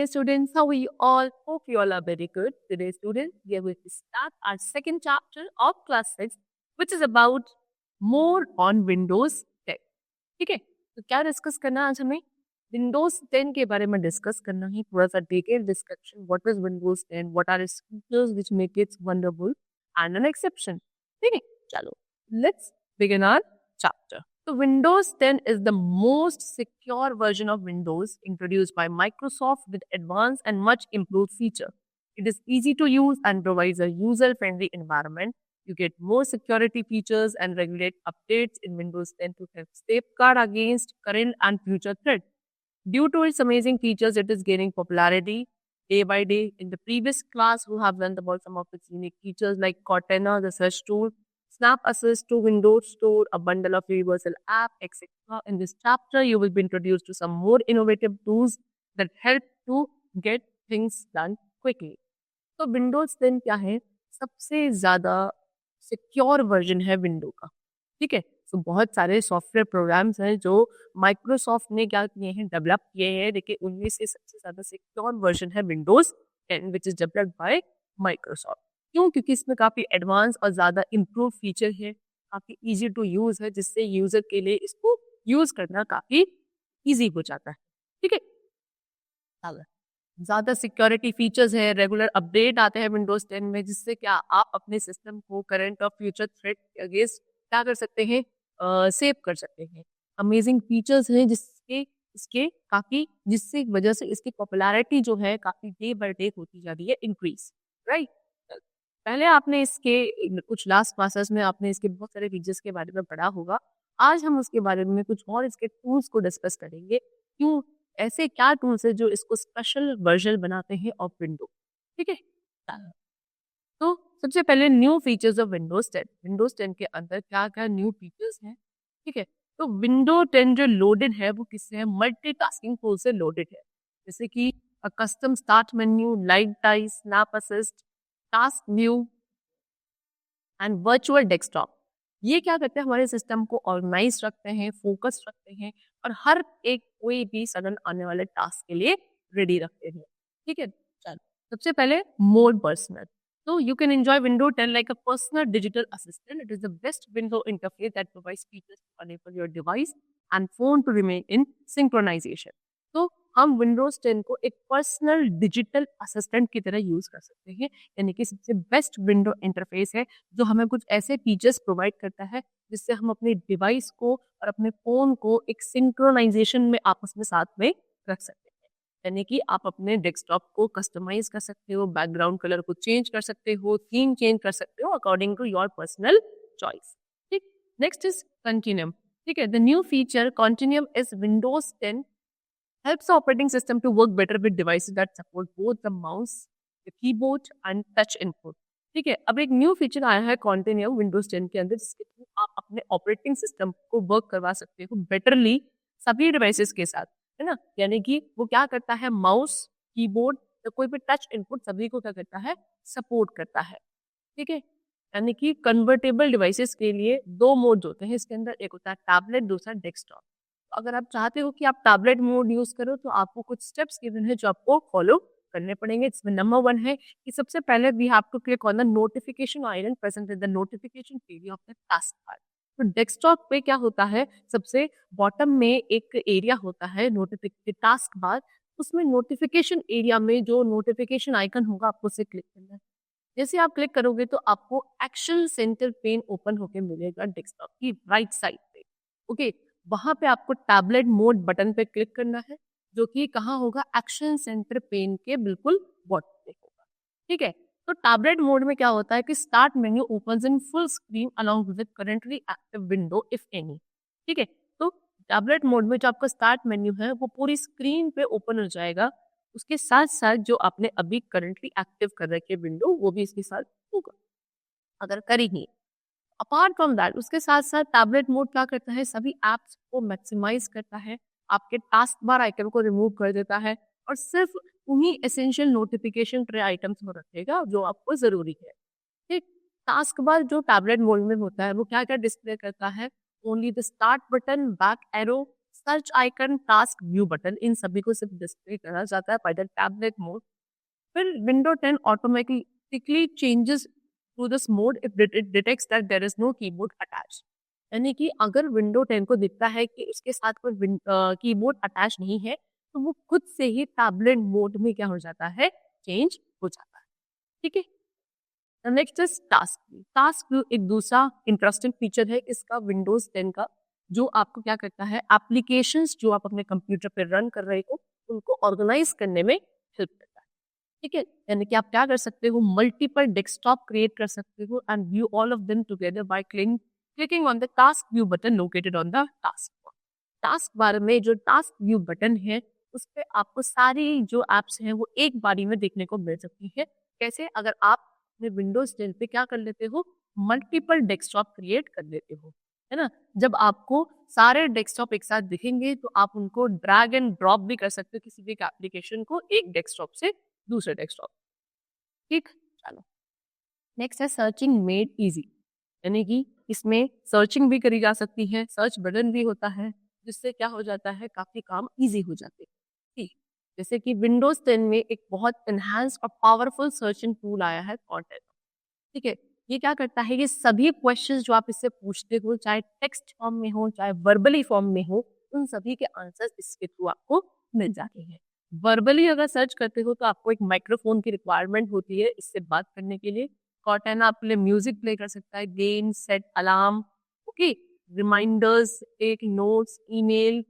students, how are you all? Hope you all are very good. Today, students, we are going to start our second chapter of class 6, which is about more on Windows 10. ठीक है, तो क्या discuss करना आज हमें Windows 10 के बारे में डिस्कस करना है, थोड़ा सा detail discussion. What is Windows 10, what are its features which make it wonderful and an exception. ठीक है, चलो let's begin our chapter. So Windows 10 is the most secure version of Windows introduced by Microsoft with advanced and much improved feature. It is easy to use and provides a user-friendly environment. You get more security features and regulate updates in Windows 10 to help safeguard against current and future threats. Due to its amazing features, it is gaining popularity day by day. In the previous class, we have learned about some of its unique features like Cortana, the search tool, Snap Assist to Windows Store, a bundle of universal app, etc. In this chapter, you will be introduced to some more innovative tools that help to get things done quickly. तो Windows 10 क्या है? सबसे ज़्यादा secure version है window का. ठीक है, तो बहुत सारे सॉफ्टवेयर प्रोग्राम्स हैं जो माइक्रोसॉफ्ट ने क्या किए हैं, डेवलप किए हैं, लेकिन उनमें से सबसे ज़्यादा सिक्योर वर्जन है Windows 10 which is developed by Microsoft. क्यों? क्योंकि इसमें काफ़ी एडवांस और ज़्यादा इम्प्रूव फीचर है, काफ़ी इजी टू यूज़ है, जिससे यूज़र के लिए इसको यूज़ करना काफ़ी इजी हो जाता है. ठीक है, ज़्यादा सिक्योरिटी फीचर्स है, रेगुलर अपडेट आते हैं विंडोज 10 में, जिससे क्या आप अपने सिस्टम को करंट और फ्यूचर थ्रेट के अगेंस्ट क्या कर सकते हैं, सेव कर सकते हैं. अमेजिंग फीचर्स हैं जिसके इसके काफ़ी, जिससे वजह से इसकी पॉपुलैरिटी जो है काफ़ी डे बाय डे होती जा रही है इंक्रीज. राइट, पहले आपने इसके कुछ लास्ट क्लासेस में आपने इसके बहुत सारे फीचर्स के बारे में पढ़ा होगा. आज हम उसके बारे में कुछ और इसके टूल्स को डिस्कस करेंगे. क्यों, ऐसे क्या टूल्स है जो इसको स्पेशल वर्जन बनाते हैं ऑफ विंडो. ठीक है, तो सबसे पहले new features of Windows 10. Windows 10 के अंदर क्या क्या न्यू फीचर्स हैं. ठीक है, तो विंडो 10 जो लोडेड है वो किससे है, मल्टीटास्किंग टूल से लोडेड है, जैसे कि custom start menu, light ties, snap assist, task view and virtual desktop. ये क्या करते हैं, हमारे सिस्टम को ऑर्गेनाइज रखते हैं, फोकस रखते हैं और हर एक कोई भी सडन आने वाले टास्क के लिए रेडी रखते हैं. ठीक है, चलो सबसे पहले mode personal. So you can enjoy Windows 10 like a personal digital assistant. It is the best window interface that provides features to enable your device and phone to remain in synchronization. तो हम Windows 10 को एक personal digital assistant की तरह use कर सकते हैं, यानी कि सबसे बेस्ट विंडो इंटरफेस है जो हमें कुछ ऐसे फीचर्स प्रोवाइड करता है जिससे हम अपने डिवाइस को और अपने फोन को एक सिंक्रोनाइजेशन में आपस में साथ में रख सकते हैं. यानी कि आप अपने डेस्कटॉप को कस्टमाइज कर सकते हो, बैकग्राउंड कलर को चेंज कर सकते हो, थीम चेंज कर सकते हो according to your personal choice. ठीक, नेक्स्ट इज कंटिन्यूम. ठीक है, the new feature continuum is Windows 10 helps the operating system to work better with devices that support both the mouse, the keyboard and touch input. ठीक है, अब एक new feature आया है continuum Windows 10 के अंदर, जिसके थ्रू आप अपने ऑपरेटिंग सिस्टम को वर्क करवा सकते हो बेटरली सभी डिवाइसेस के साथ, है ना. यानी कि वो क्या करता है, माउस, कीबोर्ड या कोई भी टच इनपुट सभी को क्या करता है, सपोर्ट करता है. ठीक है, यानी कि कन्वर्टेबल डिवाइसेस के लिए दो मोड होते हैं इसके अंदर, एक होता है टैबलेट, दूसरा डेस्कटॉप. अगर आप चाहते हो कि आप टैबलेट मोड यूज करो तो आपको कुछ स्टेप्स गिवन है जो आपको फॉलो करने पड़ेंगे. इसमें नंबर 1 है कि सबसे पहले we have to click on the notification icon present in the notification area of the task bar. तो डेस्कटॉप पे क्या होता है, सबसे बॉटम में एक एरिया होता है नोटिफिकेशन टास्क बार, उसमें नोटिफिकेशन एरिया में जो नोटिफिकेशन आइकन होगा आपको उसे क्लिक करना है. जैसे आप क्लिक करोगे तो आपको एक्शन सेंटर पेन ओपन होकर मिलेगा डेस्कटॉप की राइट साइड पे. ओके, वहां पे आपको टैबलेट मोड बटन पे क्लिक करना है, जो कि कहाँ होगा, एक्शन सेंटर पेन के बिल्कुल बॉटम पे होगा. ठीक है, तो टैबलेट मोड में क्या होता है कि start menu opens in full screen along with currently active window if any. ठीक है, तो टैबलेट मोड में जो आपका स्टार्ट मेन्यू है वो पूरी स्क्रीन पे ओपन हो जाएगा, उसके साथ साथ जो आपने अभी करंटली एक्टिव कर रखे विंडो वो भी इसके साथ होगा अगर करेंगे. अपार्ट फ्रॉम दैट, उसके साथ साथ टैबलेट मोड क्या करता है, सभी एप्स को मैक्सिमाइज करता है, आपके टास्क बार आइकन को रिमूव कर देता है और सिर्फ उन्हीं एसेंशियल नोटिफिकेशन ट्रे आइटम्स को रखेगा जो आपको जरूरी है. ठीक, टास्क बार जो टैबलेट मोड में होता है वो क्या क्या डिस्प्ले करता है, only the start button, back arrow, search icon, task view button, इन सभी को सिर्फ डिस्प्ले करा जाता है बाय द टैबलेट मोड। फिर window 10 automatically changes to this mode if it detects that there is no keyboard attach. यानी कि अगर विंडो 10 को दिखता है कि इसके साथ कोई कीबोर्ड अटैच नहीं है, तो वो खुद से ही टैबलेट मोड में क्या हो जाता है, चेंज हो जाता है। ठीक है। Next is task view. Task view एक दूसरा इंटरेस्टिंग फीचर है इसका विंडोज 10 का, जो आपको क्या करता है, एप्लीकेशंस जो आप अपने कंप्यूटर पे रन कर रहे हो उनको ऑर्गेनाइज करने में हेल्प करता है। ठीक है। यानी कि आप क्या कर सकते हो, मल्टीपल डेस्कटॉप क्रिएट कर सकते हो and view all of them together by clicking on the task view button located on the task bar. Task bar में जो टास्क व्यू बटन है उस पे आपको सारी जो एप्स हैं वो एक बारी में देखने को मिल सकती है। कैसे, अगर आप अपने विंडोज 10 पे क्या कर लेते हो, मल्टीपल डेस्कटॉप क्रिएट कर लेते हो, है ना। जब आपको सारे डेस्कटॉप एक साथ दिखेंगे तो आप उनको ड्रैग एंड ड्रॉप भी कर सकते हो किसी भी एप्लीकेशन को एक डेस्कटॉप से दूसरे डेस्कटॉप। ठीक, चलो नेक्स्ट है सर्चिंग मेड इजी। यानी कि इसमें सर्चिंग भी करी जा सकती है, सर्च बटन भी होता है, जिससे क्या हो जाता है, काफी काम इजी हो जाते हैं। ठीक, जैसे कि विंडोज 10 में एक बहुत एनहांस और पावरफुल सर्चिंग टूल आया है कॉर्टेना। ठीक है। ये क्या करता है, ये सभी क्वेश्चंस जो आप इससे पूछते हो, चाहे टेक्स्ट फॉर्म में हो चाहे वर्बली फॉर्म में हो, उन सभी के आंसर्स इसके थ्रू आपको मिल जाते हैं। वर्बली अगर सर्च करते हो तो आपको एक माइक्रोफोन की रिक्वायरमेंट होती है इससे बात करने के लिए। कॉर्टेना आपके लिए म्यूजिक प्ले कर सकता है, game, set alarm, okay, reminders, take notes, email,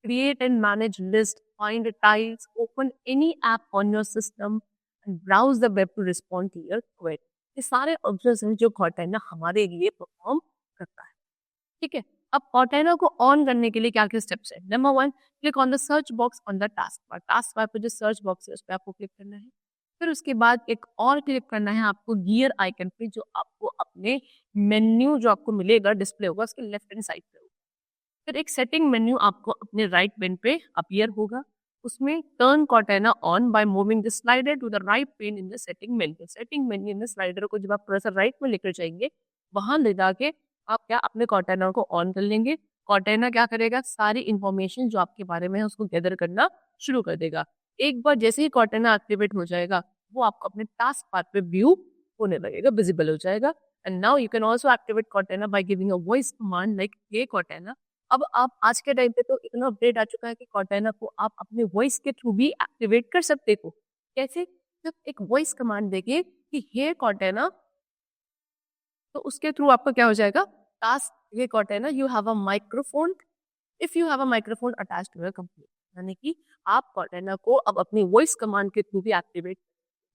create and manage list, find tiles, open any app on your system and browse the web to respond to your query। ये सारे options हैं जो कॉर्टेना हमारे लिए perform करता है। ठीक है। अब कॉर्टेना को ऑन करने के लिए क्या क्या स्टेप्स है। Number 1, click on the search box on the task bar. Task bar पर जो सर्च बॉक्स है उस पर आपको क्लिक करना है। फिर उसके बाद एक और क्लिक करना है आपको गियर आइकन पे, जो आपको अपने मेन्यू जो आपको मिलेगा डिस्प्ले होगा उसके लेफ्ट हैंड साइड पे होगा। फिर एक सेटिंग मेन्यू आपको अपने राइट पेन पे अपीयर होगा। उसमें turn Cortana on by moving the slider to the right pane in the setting menu. Setting menu में स्लाइडर को जब आप थोड़ा सा राइट में लेकर जाएंगे, वहां ले जाके आप क्या अपने कॉर्टेना को ऑन कर लेंगे। कॉर्टेना क्या करेगा, सारी इंफॉर्मेशन जो आपके बारे में है उसको गैदर करना शुरू कर देगा। एक बार जैसे ही कॉर्टेना एक्टिवेट हो जाएगा, वो आपको अपने टास्क बार पे व्यू होने लगेगा, विजिबल हो जाएगा। And now you can also activate Cortana by giving a voice command like hey Cortana. अब आप आज के टाइम पे तो इतना अपडेट आ चुका है कि कॉर्टेना को आप अपने वॉइस के थ्रू भी एक्टिवेट कर सकते हो। कैसे, जब एक वॉइस कमांड देके कि हे कॉर्टेना, तो उसके थ्रू आपका क्या हो जाएगा, task hey Cortana you have a microphone, if you have a microphone attached to your computer. यानी कि आप कॉर्टेना को अब अपनी वॉइस कमांड के थ्रू भी एक्टिवेट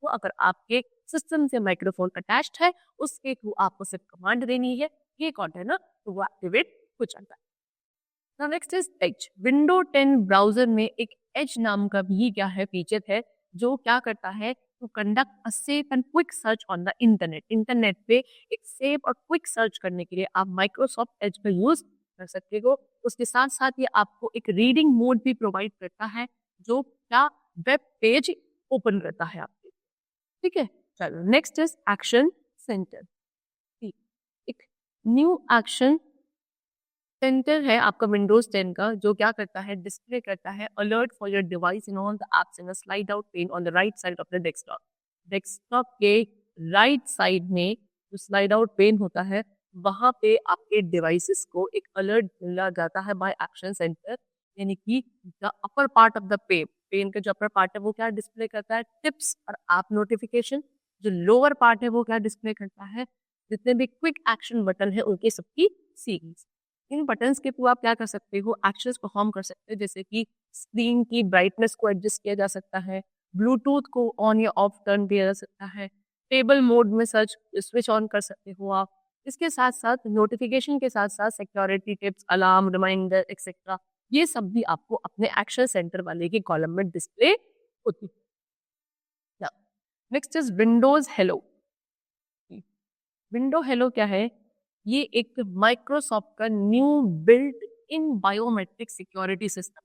हो। अगर आपके सिस्टम से माइक्रोफोन अटैच्ड है, उसके थ्रू आपको सिर्फ कमांड देनी है हे कॉर्टेना, तो वो एक्टिवेट हो जाता है। Now next is Edge। Window 10 browser में एक एज नाम का भी क्या है, फीचर है, जो क्या करता है, to conduct a safe and quick search on the internet. Internet पे एक सेफ और क्विक सर्च करने के लिए आप माइक्रोसॉफ्ट एज का यूज कर सकते हो। उसके साथ साथ ये आपको एक रीडिंग मोड भी प्रोवाइड करता है, जो क्या वेब पेज ओपन करता है आपके। ठीक है। चलो नेक्स्ट इज एक्शन सेंटर। एक न्यू एक्शन सेंटर है आपका विंडोज 10 का, जो क्या करता है, डिस्प्ले करता है alert for your device in all the apps in a slide out pain on the right side of the desktop. Desktop के राइट साइड में जो स्लाइड आउट पेन होता है, वहां पे आपके डिवाइसेस को एक अलर्ट मिला जाता है बाय एक्शन सेंटर। यानी कि the upper part of the pane का जो अपर पार्ट है वो क्या डिस्प्ले करता है, टिप्स और ऐप नोटिफिकेशन। जो लोअर पार्ट है वो क्या डिस्प्ले करता है, जितने भी क्विक एक्शन बटन है उनकी सबकी सीरीज। इन बटन्स के थ्रू आप क्या कर सकते हो, एक्शंस परफॉर्म कर सकते हो, जैसे कि स्क्रीन की ब्राइटनेस को एडजस्ट किया जा सकता है, ब्लूटूथ को ऑन या ऑफ टर्न किया जा सकता है, टेबल मोड में सर्च स्विच ऑन कर सकते हो आप। इसके साथ साथ नोटिफिकेशन के साथ साथ security tips, alarm, reminder etcetera, ये सब भी आपको अपने एक्शन सेंटर वाले के कॉलम में डिस्प्ले होती है। Next is Windows hello. Window hello क्या है, ये एक माइक्रोसॉफ्ट का new built in biometric security system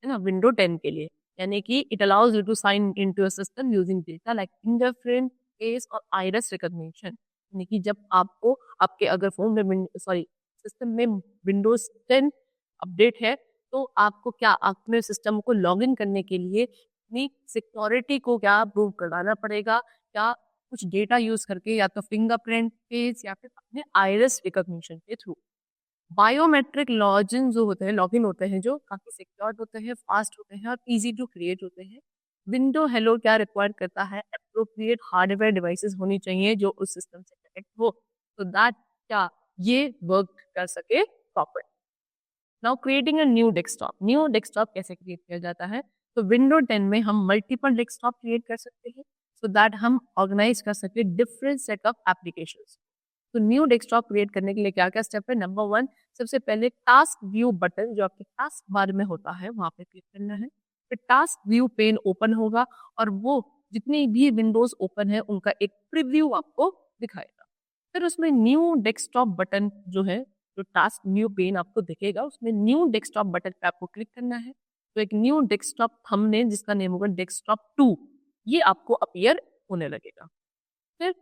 है ना, विंडो 10 के लिए। यानी कि it allows you to sign into a system using data like fingerprint, face और आइरिस रिकॉग्निशन। यानी कि जब आपको आपके अगर फोन में सिस्टम में विंडोज 10 अपडेट है, तो आपको क्या अपने सिस्टम को लॉग इन करने के लिए अपनी सिक्योरिटी को क्या प्रूव करवाना पड़ेगा, क्या कुछ डेटा यूज करके, या तो फिंगरप्रिंट पेज या फिर अपने आइरिस रिकॉग्निशन के थ्रू। बायोमेट्रिक लॉगिन जो होते हैं, लॉगिन होते हैं, जो काफी सिक्योर्ड होते हैं, फास्ट होते हैं और इजी टू क्रिएट होते हैं। विंडो हेलो क्या रिक्वायर करता है, अप्रोप्रिएट हार्डवेयर डिवाइसेस होनी चाहिए जो उस सिस्टम से कनेक्ट हो, तो दैट क्या ये वर्क कर सके proper. Now creating a new desktop कैसे क्रिएट किया जाता है, तो विंडो 10 में हम मल्टीपल डेस्कटॉप क्रिएट कर सकते हैं सो दैट हम ऑर्गेनाइज कर सके डिफरेंट सेट ऑफ एप्लीकेशंस। तो न्यू डेस्कटॉप क्रिएट करने के लिए क्या क्या स्टेप है, नंबर 1, सबसे पहले टास्क व्यू बटन जो आपके टास्क बार में होता है वहां पे क्लिक करना है। फिर टास्क व्यू पेन ओपन होगा और वो जितनी भी विंडोज ओपन है उनका एक प्रीव्यू आपको दिखाएगा। फिर उसमें न्यू डेस्कटॉप बटन जो है, जो टास्क न्यू पेन आपको दिखेगा, उसमें न्यू डेस्कटॉप बटन पे आपको क्लिक करना है। तो एक न्यू डेस्कटॉप थंबनेल जिसका नेम होगा डेस्कटॉप 2, ये आपको अपीयर होने लगेगा। फिर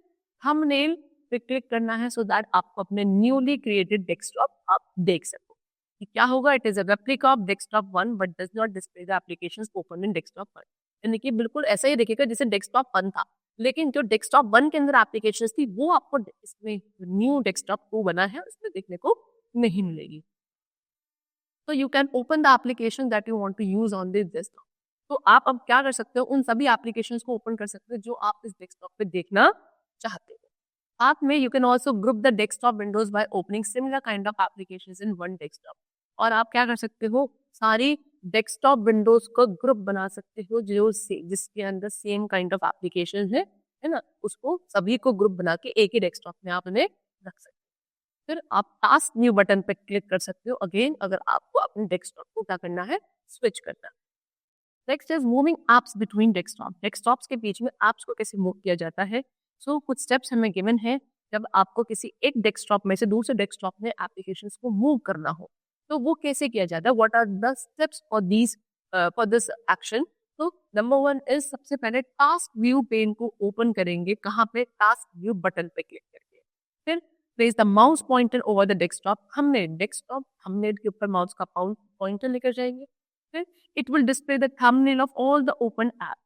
थंबनेल पे क्लिक करना है सो दैट आपको अपने न्यूली क्रिएटेड डेस्कटॉप आप देख सको कि क्या होगा। It is a replica of desktop 1 but does not display the applications open in desktop 1। यानी कि बिल्कुल ऐसा ही दिखेगा जैसे डेस्कटॉप 1 था, लेकिन जो डेस्कटॉप 1 के अंदर एप्लीकेशंस थी वो आपको इसमें न्यू डेस्कटॉप 2 बना है उसमें देखने को नहीं मिलेगी। तो you can open the application that you want to use on this desktop. तो आप अब क्या कर सकते हो, उन सभी एप्लीकेशंस को ओपन कर सकते हो जो आप इस डेस्कटॉप पे देखना चाहते हो। साथ में you can also group the desktop Windows by opening similar kind of applications in one desktop. और आप क्या कर सकते हो, सारी डेस्कटॉप विंडोज को ग्रुप बना सकते हो जो जिसके अंदर सेम काइंड ऑफ एप्लीकेशन है ना, उसको सभी को ग्रुप बना के एक ही डेस्कटॉप में आप उन्हें रख सकते हो। फिर आप टास्क न्यू बटन पे क्लिक कर सकते हो अगेन, अगर आपको अपने डेस्कटॉप को क्या करना है, स्विच करना है। Next is moving apps between desktop. Desktops के बीच में एप्स को कैसे मूव किया जाता है। कुछ स्टेप्स हमें गिवन है। जब आपको किसी एक डेस्कटॉप में से दूसरे डेस्कटॉप में एप्लीकेशंस को मूव करना हो तो वो कैसे किया जाता है, what are the steps for this action. तो नंबर 1 इज सबसे पहले टास्क व्यू पेन को ओपन करेंगे, कहाँ पे, टास्क व्यू बटन पे क्लिक करके। फिर place the mouse pointer over the desktop. हमने डेस्कटॉप थंबनेल के ऊपर माउस का पॉइंटर लेकर जाएंगे। फिर it will display the thumbnail of all the open app.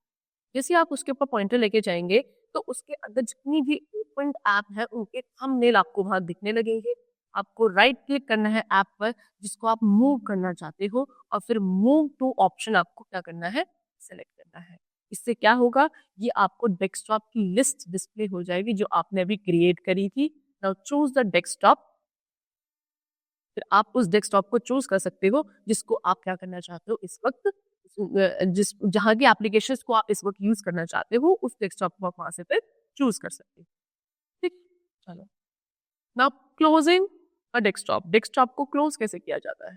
जैसे आप उसके ऊपर पॉइंटर लेके जाएंगे तो उसके अंदर जितनी भी ओपन ऐप है उनके थंबनेल आपको वहां दिखने लगेंगे। आपको राइट क्लिक करना है ऐप पर जिसको आप मूव करना चाहते हो और फिर मूव टू ऑप्शन आपको क्या करना है, सेलेक्ट करना है। इससे क्या होगा, ये आपको डेस्कटॉप की लिस्ट डिस्प्ले हो जाएगी जो आपने अभी क्रिएट करी थी। Now choose the desktop. फिर आप उस डेस्कटॉप को चूज कर सकते हो जिसको आप क्या करना चाहते हो इस वक्त, जिस जहां की एप्लीकेशन को आप इस वक्त यूज करना चाहते हो उस डेस्कटॉप को आप वहां से फिर चूज कर सकते हो। ठीक, चलो now closing a desktop. Desktop को क्लोज कैसे किया जाता है,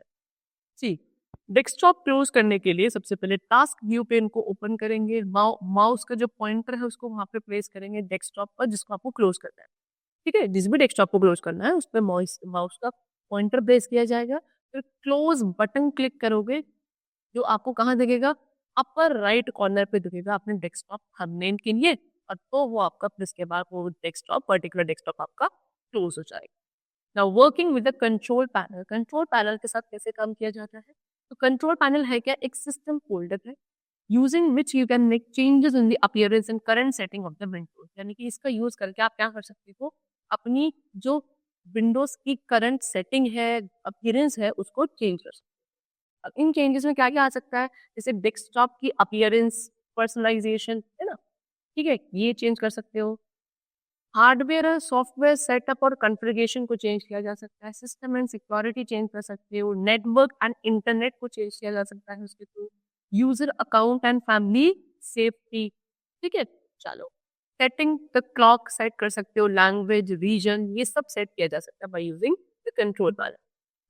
जी। डेस्कटॉप क्लोज करने के लिए सबसे पहले टास्क व्यू पेन को ओपन करेंगे, माउस का जो पॉइंटर है उसको वहां पे प्लेस करेंगे डेस्कटॉप पर जिसको आपको क्लोज करना है। ठीक है, जिस भी डेस्कटॉप को क्लोज करना है उस पर माउस का पॉइंटर प्लेस किया जाएगा। फिर क्लोज बटन क्लिक करोगे जो आपको कहाँ दिखेगा, अपर राइट कॉर्नर पे दिखेगा अपने डेस्कटॉप थंबनेल के लिए, और तो वो आपका फिर इसके बाद वो डेस्कटॉप, पर्टिकुलर डेस्कटॉप आपका क्लोज हो जाएगा। Now working with the control panel. Control panel के साथ कैसे काम किया जाता है, तो कंट्रोल पैनल है क्या, एक सिस्टम फोल्डर है using which you can make changes in the appearance and current setting of the Windows. यानी कि इसका यूज करके आप क्या कर सकते हो, अपनी जो विंडोज की करंट सेटिंग है, अपीयरेंस है, उसको चेंज कर सकते हो। अब इन चेंजेस में क्या क्या आ सकता है, जैसे डेस्कटॉप की अपीयरेंस, पर्सनलाइजेशन, है ना, ठीक है, ये चेंज कर सकते हो। हार्डवेयर और सॉफ्टवेयर सेटअप और कॉन्फ़िगरेशन को चेंज किया जा सकता है। सिस्टम एंड सिक्योरिटी चेंज कर सकते हो। नेटवर्क एंड इंटरनेट को चेंज किया जा सकता है उसके through. User account and family safety, ठीक है। चलो, सेटिंग द क्लॉक सेट कर सकते हो, लैंग्वेज, रीजन, ये सब सेट किया जा सकता है by using the control panel.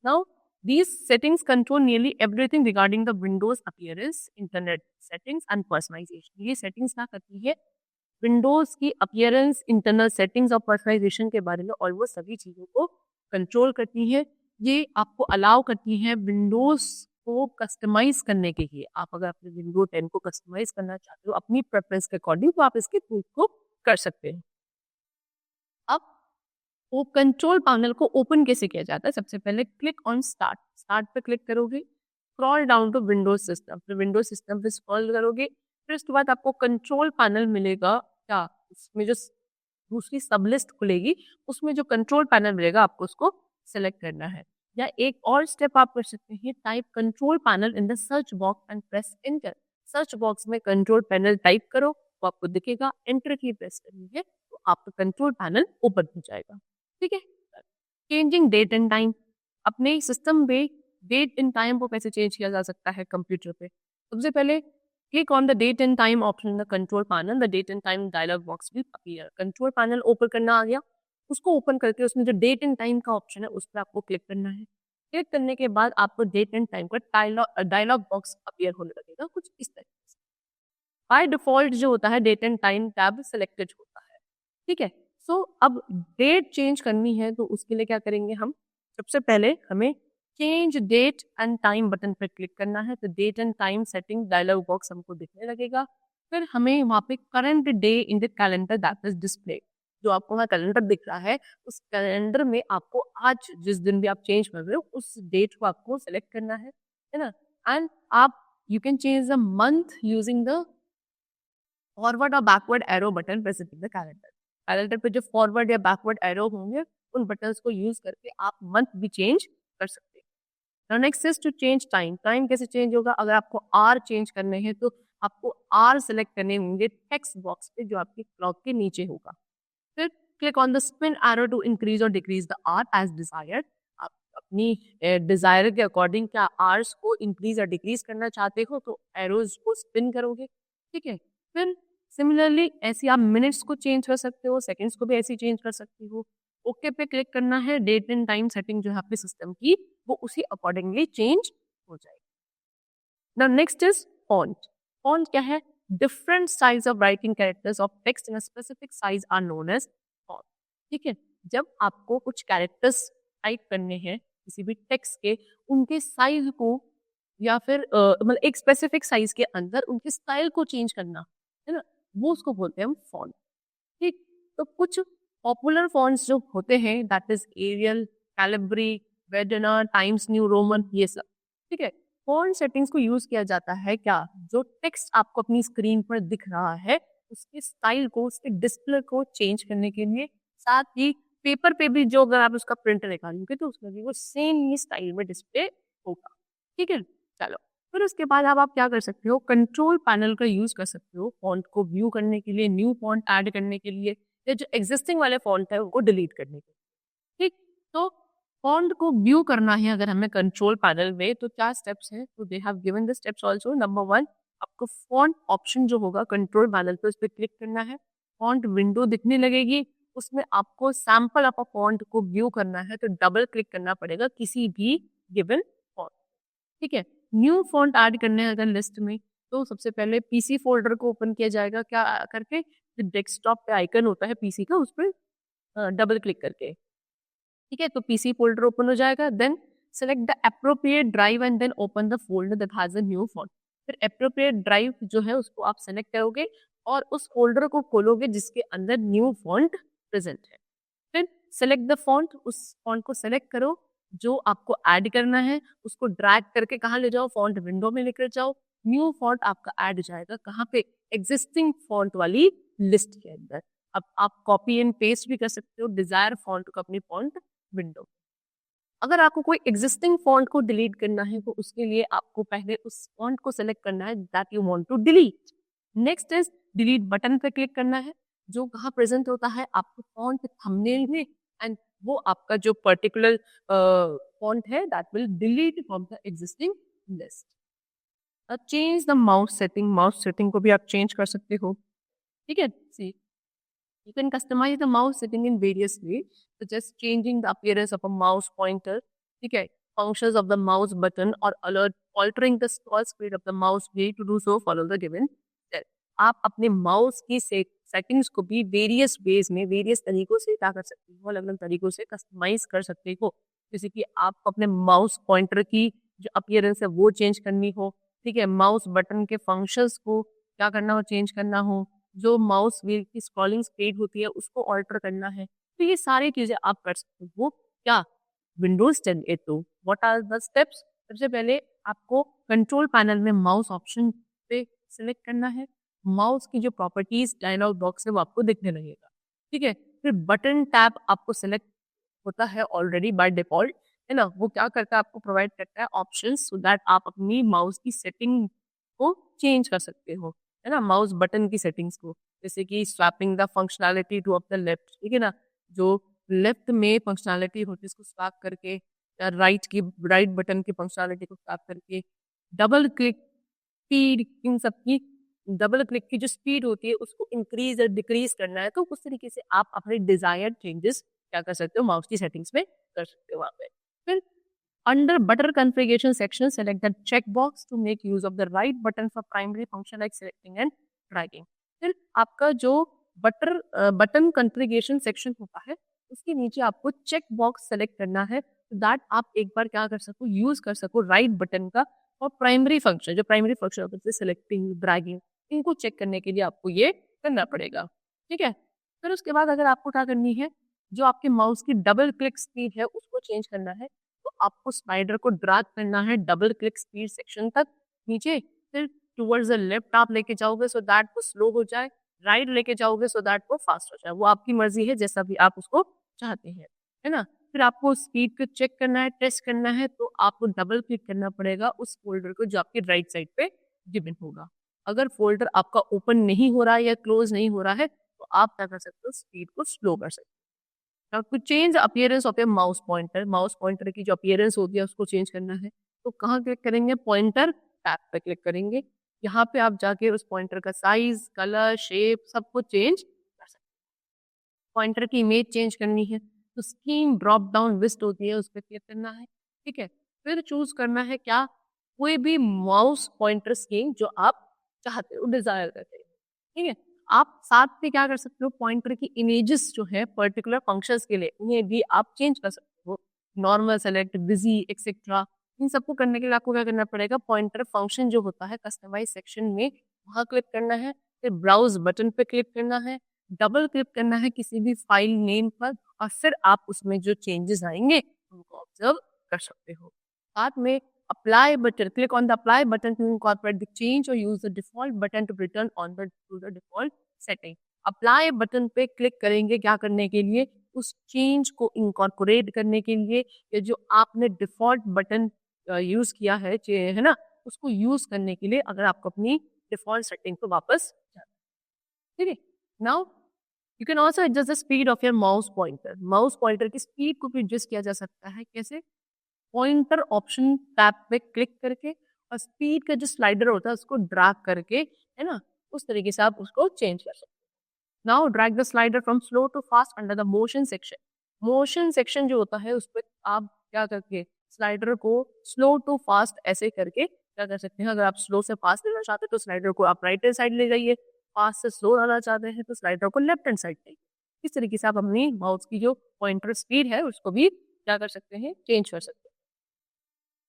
Now these settings control nearly everything regarding the Windows appearance, internet settings and personalization। ये settings क्या करती है, विंडोज की अपीयरेंस, इंटरनल सेटिंग्स और पर्सनलाइजेशन के बारे में ऑलमोस्ट सभी चीज़ों को कंट्रोल करती है। ये आपको अलाउ करती है विंडोज को कस्टमाइज करने के लिए। आप अगर अपने विंडो 10 को कस्टमाइज करना चाहते हो अपनी प्रेफरेंस के अकॉर्डिंग तो आप इसके टूल को कर सकते हैं। अब वो कंट्रोल पैनल को ओपन कैसे किया जाता है, सबसे पहले क्लिक ऑन स्टार्ट। स्टार्ट पे क्लिक करोगे scroll down to Windows system, फिर विंडोज सिस्टम पे स्क्रॉल करोगे, फिर उसके बाद आपको कंट्रोल पैनल मिलेगा। क्या उसमें जो दूसरी सब लिस्ट खुलेगी, उसमें जो कंट्रोल पैनल मिलेगा आपको उसको सेलेक्ट करना है। या एक और स्टेप आप कर सकते हैं, type control panel in the search box and press enter. Search box में कंट्रोल पैनल टाइप करो तो आपको दिखेगा, एंटर की प्रेस करनी है तो आपका कंट्रोल पैनल ओपन हो जाएगा। ठीक है। चेंजिंग डेट एंड टाइम, अपने सिस्टम पे डेट एंड टाइम को कैसे चेंज किया जा सकता है कंप्यूटर पे। सबसे पहले click on the date and time option in the control panel, the date and time dialog box will appear. Control panel open करना आ गया, उसको ओपन करके उसमें जो डेट एंड टाइम का ऑप्शन है उस पर आपको क्लिक करना है। क्लिक करने के बाद आपको डेट एंड टाइम का डायलॉग बॉक्स अपीयर होने लगेगा कुछ इस तरीके से। बाय डिफॉल्ट जो होता है date and time tab selected होता है। ठीक है। सो अब डेट चेंज करनी है तो उसके लिए क्या करेंगे हम, सबसे पहले हमें change date and time button पर क्लिक करना है, तो date and time setting dialog box हमको दिखने लगेगा। फिर हमें वहाँ पे current day in the calendar that is display, जो आपको वहाँ कैलेंडर दिख रहा है उस कैलेंडर में आपको आज जिस दिन भी आप चेंज कर रहे हो उस डेट को आपको सेलेक्ट करना है ना। एंड आप you can change the month using the forward और backward arrow button pressing the calendar. Calendar पे जो फॉरवर्ड या बैकवर्ड एरो होंगे उन बटन्स को यूज करके आप मंथ भी चेंज कर सकते हैं। Now next is to change time. Time कैसे चेंज होगा, अगर आपको आर चेंज करने हैं तो आपको आर सेलेक्ट करने होंगे टेक्स्ट बॉक्स पे जो आपकी क्लॉक के नीचे होगा। फिर click on the spin arrow to increase और decrease the are as desired. आप अपनी डिजायर के अकॉर्डिंग क्या आर्स को इंक्रीज और डिक्रीज करना चाहते हो तो एरोज को स्पिन करोगे। ठीक है। फिर सिमिलरली ऐसे आप मिनट्स को चेंज कर सकते हो, सेकंड्स को भी ऐसे चेंज कर सकते हो। ओके पे क्लिक करना है, डेट एंड टाइम सेटिंग जो है आपके सिस्टम की वो उसी अकॉर्डिंगली चेंज हो जाएगी। Now next is font. Font क्या है? Different size of writing characters of text in a specific size are known as font. ठीक है। जब आपको कुछ कैरेक्टर्स टाइप करने हैं किसी भी टेक्स्ट के, उनके साइज को या फिर मतलब एक स्पेसिफिक साइज के अंदर उनके स्टाइल को चेंज करना है ना, वो उसको बोलते हैं हम फॉन्ट। ठीक। तो कुछ पॉपुलर फॉन्ट्स जो होते हैं that is Arial, Calibri, Verdana, Times New Roman, ये सब। ठीक है। फॉन्ट सेटिंग्स को यूज किया जाता है क्या, जो टेक्स्ट आपको अपनी स्क्रीन पर दिख रहा है उसके स्टाइल को, उसके डिस्प्ले को चेंज करने के लिए। साथ ही पेपर पे भी जो अगर आप उसका प्रिंट निकालोगे तो उसमें भी वो सेम ही स्टाइल में डिस्प्ले होगा। ठीक है। चलो फिर उसके बाद अब आप क्या कर सकते हो, कंट्रोल पैनल का यूज कर सकते हो फॉन्ट को व्यू करने के लिए, न्यू फॉन्ट ऐड करने के लिए, या जो एग्जिस्टिंग वाले फॉन्ट है उनको डिलीट करने के लिए। ठीक। तो फॉन्ट को व्यू करना है अगर हमें कंट्रोल पैनल में तो क्या स्टेप्स हैं, तो they have given the steps also. Number 1, आपको फॉन्ट ऑप्शन जो होगा कंट्रोल पैनल पे उस पर क्लिक करना है। फॉन्ट विंडो दिखने लगेगी, उसमें आपको सैंपल ऑफ अ फॉन्ट को व्यू करना है तो डबल क्लिक करना पड़ेगा किसी भी गिवन फॉन्ट। ठीक है। न्यू फॉन्ट ऐड करने हैं अगर लिस्ट में तो सबसे पहले पीसी फोल्डर को ओपन किया जाएगा क्या करके, जो डेस्कटॉप पे आइकन होता है पीसी का उस पर डबल क्लिक करके। ठीक है। तो पीसी फोल्डर ओपन हो जाएगा, then select the appropriate drive and then open the folder that has a new font. फिर एप्रोप्रिएट ड्राइव जो है उसको आप सेलेक्ट करोगे और उस फोल्डर को खोलोगे जिसके अंदर न्यू फॉन्ट प्रेजेंट है। फिर सेलेक्ट द फॉन्ट, उस फॉन्ट को सेलेक्ट करो जो आपको ऐड करना है, उसको ड्रैग करके कहाँ ले जाओ, फॉन्ट विंडो में लेकर जाओ। न्यू फॉन्ट आपका ऐड हो जाएगा कहाँ पे, एग्जिस्टिंग फॉन्ट वाली लिस्ट के अंदर। अब आप कॉपी एंड पेस्ट भी कर सकते हो डिजायर फॉन्ट को अपनी फॉन्ट विंडो। अगर आपको कोई एग्जिस्टिंग फॉन्ट को डिलीट करना है तो उसके लिए आपको पहले उस फॉन्ट को सेलेक्ट करना है that you want to delete. Next is delete button पर क्लिक करना है, जो कहाँ प्रेजेंट होता है आपको फॉन्ट थंबनेल में, एंड वो आपका जो पर्टिकुलर फॉन्ट है that will delete from the existing list. Change the mouse setting, mouse setting को भी आप चेंज कर सकते हो। ठीक है। सी You can customize the mouse setting in various ways, such as changing the appearance of a mouse pointer, ठीक है, functions of the mouse button or alert, altering the scroll speed of the mouse wheel. To do so, follow the given step. आप अपने mouse की settings को भी various ways में, various तरीकों से क्या कर सकते हो, अलग अलग तरीकों से कस्टमाइज कर सकते हो। जैसे कि आप अपने माउस पॉइंटर की जो अपीयरेंस है वो चेंज करनी हो, ठीक है, माउस बटन के फंक्शंस को क्या करना हो, चेंज करना हो, जो माउस व्हील की स्क्रॉलिंग स्पीड होती है उसको ऑल्टर करना है, तो ये सारी चीजें आप कर सकते हो क्या विंडोज 10 ए। तो व्हाट आर द स्टेप्स, सबसे पहले आपको कंट्रोल पैनल में माउस ऑप्शन पे सिलेक्ट करना है। माउस की जो प्रॉपर्टीज डायलॉग बॉक्स है वो आपको दिखने लगेगा, ठीक है। फिर बटन टैब आपको सिलेक्ट होता है ऑलरेडी बाय डिफॉल्ट, है ना। वो क्या करता है, आपको प्रोवाइड करता है ऑप्शंस सो दैट आप अपनी माउस की सेटिंग को चेंज कर सकते हो, है ना। माउस बटन की सेटिंग्स को, जैसे कि swapping the functionality two of the left, ठीक है ना। जो लेफ्ट में फंक्शनैलिटी होती है उसको स्वैप करके, या राइट बटन की फंक्शनैलिटी को स्वैप करके, डबल क्लिक स्पीड, इन सब की डबल क्लिक की जो स्पीड होती है उसको इंक्रीज और डिक्रीज करना है, तो उस तरीके से आप अपने डिजायर्ड चेंजेस क्या कर सकते हो, माउस की सेटिंग्स में कर सकते हो वहां पे। फिर under button configuration section select the check box to make use of the right button for primary function like selecting and dragging. फिर आपका जो बटन कॉन्फ़िगरेशन सेक्शन होता है उसके नीचे आपको चेक बॉक्स सेलेक्ट करना है, so दैट आप एक बार क्या कर सको, यूज कर सको राइट बटन का और प्राइमरी फंक्शन, जो प्राइमरी फंक्शन होता है सेलेक्टिंग ड्रैगिंग, इनको चेक करने के लिए आपको ये करना पड़ेगा, ठीक है। फिर उसके बाद अगर आपको क्या करनी है, जो आपके माउस की डबल क्लिक स्पीड है उसको चेंज करना है, तो आपको स्लाइडर को ड्रैग करना है डबल क्लिक स्पीड सेक्शन तक नीचे। फिर टुवर्ड्स द लेफ्ट आप लेके जाओगे सो दैट वो स्लो हो जाए, राइट लेके जाओगे सो दैट वो फास्ट हो जाए, वो आपकी मर्जी है जैसा भी आप उसको चाहते हैं, है ना। फिर आपको स्पीड को चेक करना है, टेस्ट करना है, तो आपको डबल क्लिक करना पड़ेगा उस फोल्डर को जो आपकी राइट साइड पे गिवन होगा। अगर फोल्डर आपका ओपन नहीं हो रहा है या क्लोज नहीं हो रहा है तो आप क्या कर सकते हो, स्पीड को स्लो कर सकते हो। Now to change appearance of your mouse pointer की जो अपीयरेंस होती है उसको चेंज करना है, तो कहाँ क्लिक करेंगे, पॉइंटर टैब पे क्लिक करेंगे। यहाँ पे आप जाके उस पॉइंटर का साइज, कलर, शेप सब कुछ चेंज कर सकते हैं। पॉइंटर की इमेज चेंज करनी है तो स्कीम ड्रॉप डाउन लिस्ट होती है, उस पर क्लिक करना है, ठीक है। फिर चूज करना है क्या, कोई भी माउस पॉइंटर स्कीम जो आप चाहते हो, डिजायर करते हो, ठीक है। आप साथ में क्या कर सकते हो, पॉइंटर की इमेजेस जो है पर्टिकुलर फंक्शंस के लिए उन्हें भी आप चेंज कर सकते हो, नॉर्मल, सेलेक्ट, बिजी, एक्सेट्रा। इन सबको करने के लिए आपको क्या करना पड़ेगा, पॉइंटर फंक्शन जो होता है कस्टमाइज सेक्शन में वहां क्लिक करना है, फिर ब्राउज बटन पे क्लिक करना है, डबल क्लिक करना है किसी भी फाइल नेम पर, और फिर आप उसमें जो चेंजेस आएंगे उनको ऑब्जर्व कर सकते हो। साथ में apply button, click on the apply button to incorporate the change और use the default button to return on the to the default setting. Apply button पे क्लिक करेंगे क्या करने के लिए, उस चेंज को इनकॉर्पोरेट करने के लिए, या जो आपने डिफॉल्ट बटन यूज किया है ना, उसको यूज करने के लिए, अगर आपको अपनी डिफॉल्ट सेटिंग को वापस जाना है, ठीक है। Now you can also adjust the speed of your mouse pointer की स्पीड को भी एडजस्ट किया जा सकता है, कैसे, पॉइंटर ऑप्शन टैब पे क्लिक करके और स्पीड का जो स्लाइडर होता है उसको ड्रैग करके, है ना, उस तरीके से आप उसको चेंज कर सकते हैं। Now drag the slider from slow to fast under the motion section जो होता है उस पर आप क्या करके स्लाइडर को स्लो टू फास्ट ऐसे करके क्या कर सकते हैं, अगर आप स्लो से फास्ट लेना चाहते हैं तो स्लाइडर को आप राइट हैंड साइड ले जाइए, फास्ट से स्लो लाना चाहते हैं तो स्लाइडर को लेफ्ट हैंड साइड जाइए। इस तरीके से आप अपनी माउस की जो पॉइंटर स्पीड है उसको भी क्या कर सकते हैं, चेंज कर सकते हैं।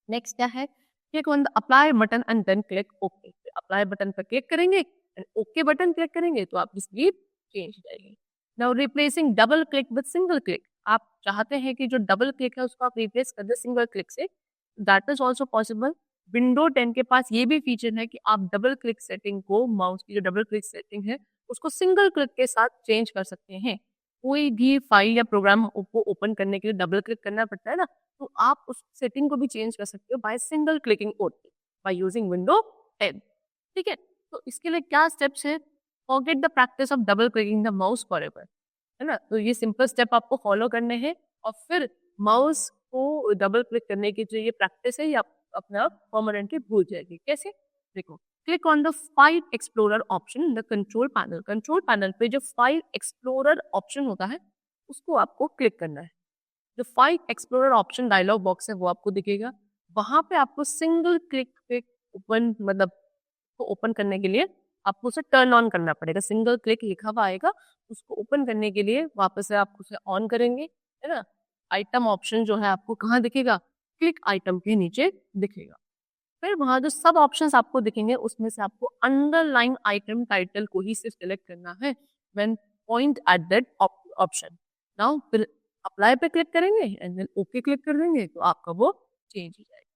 नेक्स्ट क्या है, click on the apply button and then click okay. Apply button पर क्लिक करेंगे एंड ओके बटन क्लिक करेंगे तो आपकी स्पीड चेंज हो जाएगी। Now replacing double click with single click, आप चाहते हैं कि जो डबल क्लिक है उसको आप रिप्लेस कर दे सिंगल क्लिक से, that is also possible. Window 10 के पास ये भी फीचर है कि आप डबल क्लिक सेटिंग को, माउस की जो डबल क्लिक सेटिंग है उसको सिंगल क्लिक के साथ चेंज कर सकते हैं। कोई भी फाइल या प्रोग्राम को ओपन करने के लिए डबल क्लिक करना पड़ता है ना, तो आप उस सेटिंग को भी चेंज कर सकते हो by single clicking only by using window 10, ठीक है। तो इसके लिए क्या स्टेप्स है, forget the practice of double clicking the mouse forever, है ना। तो ये सिंपल स्टेप आपको फॉलो करने हैं और फिर माउस को डबल क्लिक करने की जो ये प्रैक्टिस है ये आप अपना परमानेंटली भूल जाएगी। कैसे, देखो, click on the file explorer option in the control panel पे जो फाइल एक्सप्लोरर ऑप्शन होता है उसको आपको क्लिक करना है। जो file explorer option dialog box है वो आपको दिखेगा, वहां पे आपको सिंगल क्लिक पे ओपन, मतलब को ओपन करने के लिए आपको उसे टर्न ऑन करना पड़ेगा। सिंगल क्लिक लिखा हुआ आएगा, उसको ओपन करने के लिए वापस से आप उसे ऑन करेंगे, है ना। आइटम ऑप्शन जो है आपको कहाँ दिखेगा, क्लिक आइटम के नीचे दिखेगा। फिर वहां जो सब ऑप्शंस आपको दिखेंगे उसमें से आपको अंडरलाइन आइटम टाइटल को ही सिर्फ सिलेक्ट करना है when point at that option. Now फिर अप्लाई पे क्लिक करेंगे एंड देन ओके क्लिक कर देंगे तो आपका वो चेंज हो जाएगा,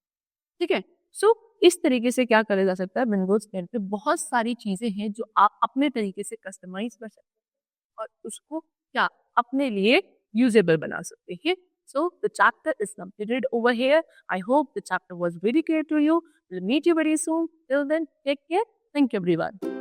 ठीक है। सो इस तरीके से क्या करा जा सकता है, विंडोज 10 पे बहुत सारी चीजें हैं जो आप अपने तरीके से कस्टमाइज कर सकते हैं और उसको क्या अपने लिए यूजेबल बना सकते हैं. So the chapter is completed over here. I hope the chapter was very clear to you. We'll meet you very soon. Till then, take care. Thank you, everyone.